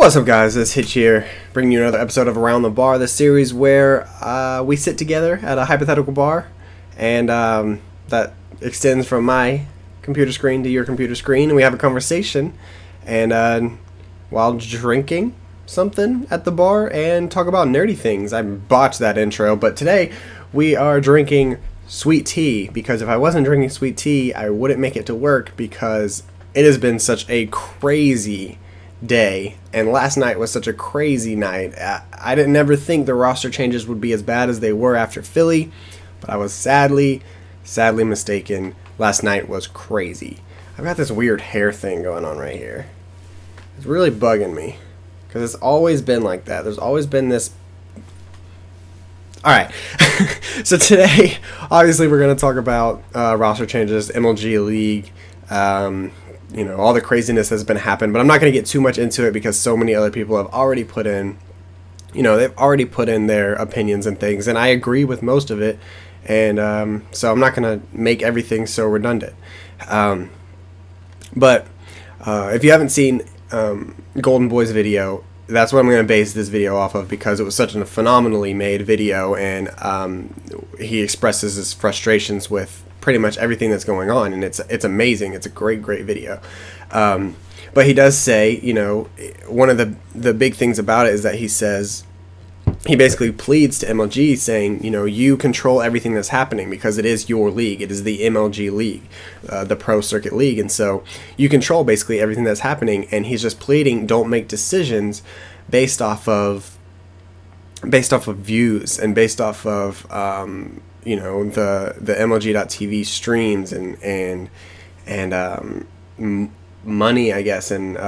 What's up, guys? It's Hitch here, bringing you another episode of Around the Bar, the series where we sit together at a hypothetical bar, and that extends from my computer screen to your computer screen, and we have a conversation, and while drinking something at the bar, and talk about nerdy things. I botched that intro, but today we are drinking sweet tea, because if I wasn't drinking sweet tea, I wouldn't make it to work, because it has been such a crazy day, and last night was such a crazy night. I didn't ever think the roster changes would be as bad as they were after Philly, but I was sadly mistaken. Last night was crazy. I've got this weird hair thing going on right here. It's really bugging me, because it's always been like that. There's always been this. Alright, so today, obviously we're going to talk about roster changes, MLG League, you know, all the craziness that's been happening, but I'm not going to get too much into it because so many other people have already put in, you know, they've already put in their opinions and things, and I agree with most of it, and so I'm not going to make everything so redundant. But if you haven't seen Golden Boy's video, that's what I'm going to base this video off of, because it was such a phenomenally made video, and he expresses his frustrations with pretty much everything that's going on, and it's amazing. It's a great video. But he does say, you know, one of the big things about it is that he says, he basically pleads to MLG saying, you know, you control everything that's happening because it is your league. It is the MLG league, the Pro Circuit League, and so you control basically everything that's happening, and he's just pleading, don't make decisions based off of views and based off of you know, the MLG.TV streams and money, I guess, and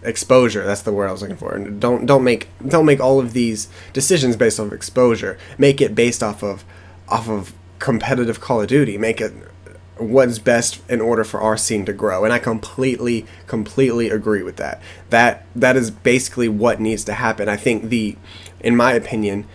exposure. That's the word I was looking for. And don't make all of these decisions based off of exposure. Make it based off of competitive Call of Duty. Make it what's best in order for our scene to grow. And I completely agree with that. That is basically what needs to happen. I think in my opinion,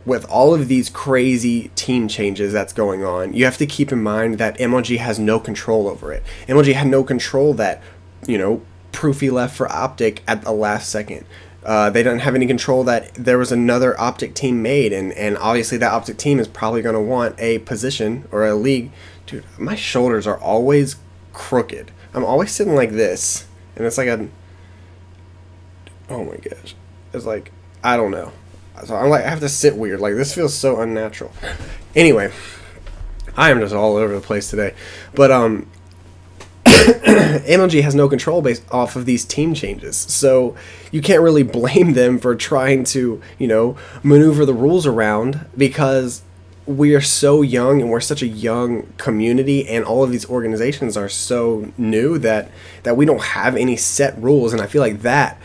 with all of these crazy team changes that's going on, you have to keep in mind that MLG has no control over it. MLG had no control that, you know, Proofy left for Optic at the last second. They didn't have any control that there was another Optic team made, and obviously that Optic team is probably going to want a position or a league. Dude, my shoulders are always crooked. I'm always sitting like this, and it's like oh my gosh. It's like, I don't know. So I'm like, I have to sit weird. Like, this feels so unnatural. Anyway, I am just all over the place today. But MLG has no control based off of these team changes, so you can't really blame them for trying to, you know, maneuver the rules around, because we are so young and we're such a young community, and all of these organizations are so new that we don't have any set rules, and I feel like that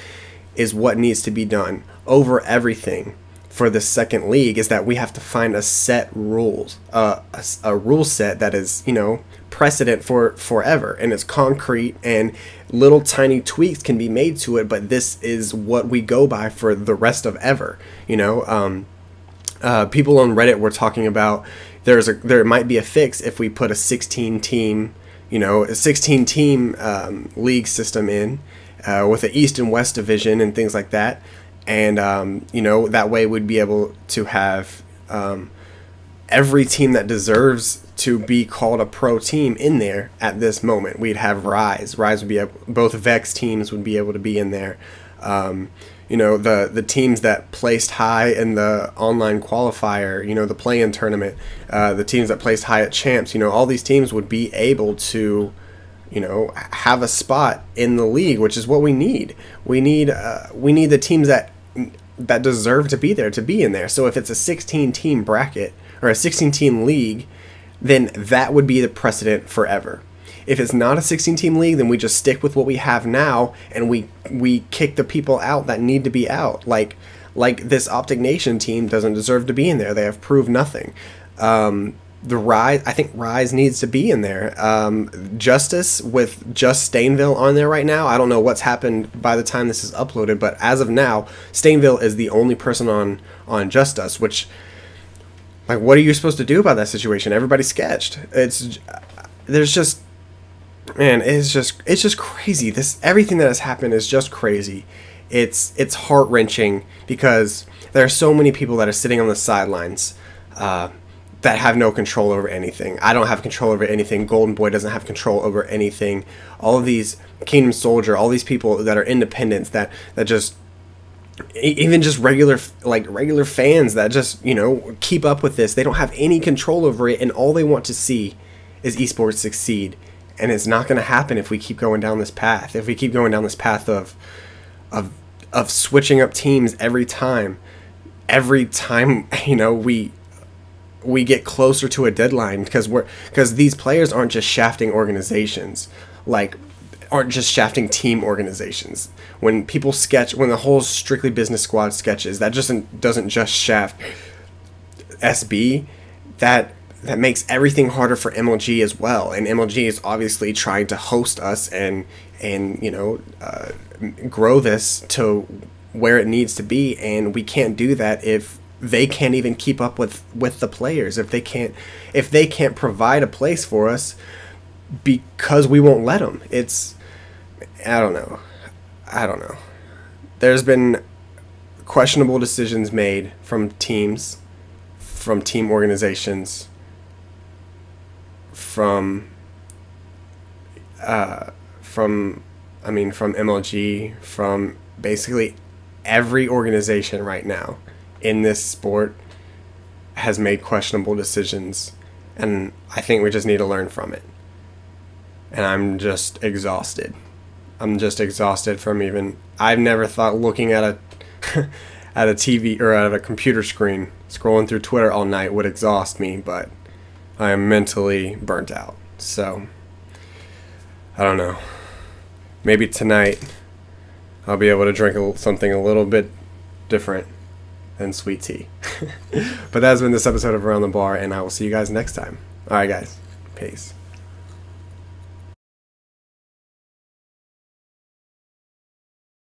is what needs to be done over everything for the second league, is that we have to find a set rules, a rule set that is, you know, precedent for forever, and it's concrete, and little tiny tweaks can be made to it, but this is what we go by for the rest of ever. You know, people on Reddit were talking about there might be a fix if we put a 16 team, you know, a 16 team league system in with the East and West division and things like that. And, you know, that way we'd be able to have every team that deserves to be called a pro team in there at this moment. We'd have Rise. Rise would be able, both Vex teams would be able to be in there. You know, the teams that placed high in the online qualifier, you know, the play-in tournament, the teams that placed high at Champs, you know, all these teams would be able to, you know, have a spot in the league, which is what we need. We need the teams that deserve to be there to be in there. So if it's a 16 team bracket or a 16 team league, then that would be the precedent forever. If it's not a 16 team league, then we just stick with what we have now, and we kick the people out that need to be out. Like this Optic Nation team doesn't deserve to be in there. They have proved nothing. The Rise, I think Rise needs to be in there. Justice, with just Stainville on there right now. I don't know what's happened by the time this is uploaded, but as of now, Stainville is the only person on Justice, which, like, what are you supposed to do about that situation? Everybody's sketched. There's just man, it's just crazy. This everything that has happened is just crazy. It's heart-wrenching because there are so many people that are sitting on the sidelines that have no control over anything. I don't have control over anything. Golden Boy doesn't have control over anything. All of these Kingdom Soldier, all these people that are independents that just even just regular fans that just, you know, keep up with this. They don't have any control over it, and all they want to see is esports succeed. And it's not going to happen if we keep going down this path. If we keep going down this path of switching up teams every time, you know, we get closer to a deadline, because these players aren't just shafting organizations, aren't just shafting team organizations. When people sketch, when the whole Strictly Business Squad sketches, that doesn't just shaft SB. That makes everything harder for MLG as well. And MLG is obviously trying to host us and you know, grow this to where it needs to be, and we can't do that if they can't even keep up with the players. If they can't provide a place for us because we won't let them. I don't know. There's been questionable decisions made from teams, from team organizations, from MLG, from basically every organization right now in this sport has made questionable decisions, and I think we just need to learn from it. And I'm just exhausted. From I've never thought looking at a at a TV or at a computer screen scrolling through Twitter all night would exhaust me, but I am mentally burnt out. So I don't know. Maybe tonight I'll be able to drink something a little bit different than sweet tea. But that's been this episode of Around the Bar, and I will see you guys next time. Alright guys, peace.